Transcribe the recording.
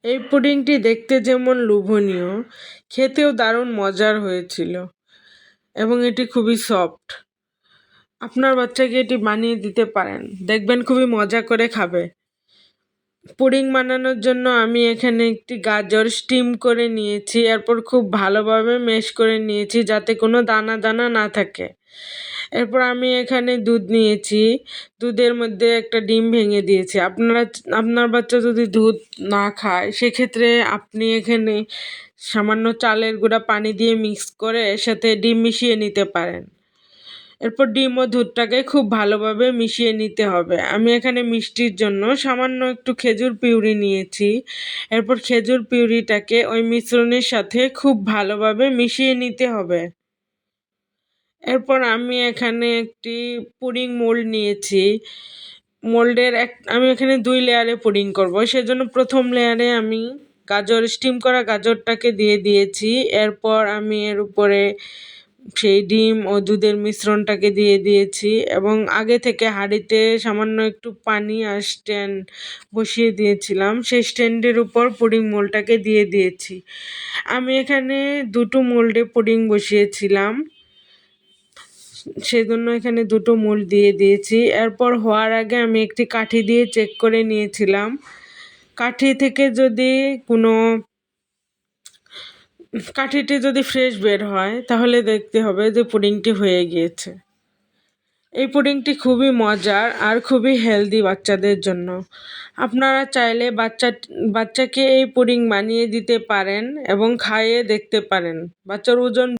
এই পুডিংটি দেখতে যেমন লোভনীয়, খেতেও দারুণ মজার হয়েছিল এবং এটি খুবই সফট। আপনার বাচ্চাকে এটি বানিয়ে দিতে পারেন, দেখবেন খুবই মজা করে খাবে। পুডিং বানানোর জন্য আমি এখানে একটি গাজর স্টিম করে নিয়েছি, এরপর খুব ভালোভাবে ম্যাশ করে নিয়েছি যাতে কোনো দানা দানা না থাকে। এরপর আমি এখানে দুধ নিয়েছি, দুধের মধ্যে একটা ডিম ভেঙে দিয়েছি। আপনার বাচ্চা যদি দুধ না খায় সেক্ষেত্রে আপনি এখানে সামান্য চালের গুঁড়া পানি দিয়ে মিক্স করে এর সাথে ডিম মিশিয়ে নিতে পারেন। এরপর ডিম ও দুধটাকে খুব ভালোভাবে মিশিয়ে নিতে হবে। আমি এখানে মিষ্টির জন্য সামান্য একটু খেজুর পিউরি নিয়েছি। এরপর খেজুর পিউরিটাকে ওই মিশ্রণের সাথে খুব ভালোভাবে মিশিয়ে নিতে হবে। এরপর আমি এখানে একটি পুডিং মোল্ড নিয়েছি। আমি এখানে 2 লেয়ারে পুডিং করব, সেজন্য প্রথম লেয়ারে আমি স্টিম করা গাজরটাকে দিয়ে দিয়েছি। এরপর আমি এর উপরে সেই ডিম ও দুধের মিশ্রণটাকে দিয়ে দিয়েছি এবং আগে থেকে হাঁড়িতে সামান্য একটু পানি আর স্ট্যান্ড বসিয়ে দিয়েছিলাম, সেই স্ট্যান্ডের উপর পুডিং মোল্ডটাকে দিয়ে দিয়েছি। আমি এখানে 2টো মোল্ডে পুডিং বসিয়েছিলাম, সেজন্য এখানে 2টো মোল্ড দিয়ে দিয়েছি। এরপর হওয়ার আগে আমি একটি কাঠি দিয়ে চেক করে নিয়েছিলাম। কাঠি থেকে যদি কাঠিটি যদি ফ্রেশ বের হয় তাহলে দেখতে হবে যে পুডিংটি হয়ে গিয়েছে। এই পুডিংটি খুবই মজার আর খুবই হেলদি বাচ্চাদের জন্য। আপনারা চাইলে বাচ্চাকে এই পুডিং বানিয়ে দিতে পারেন এবং খাইয়ে দেখতে পারেন। বাচ্চার ওজন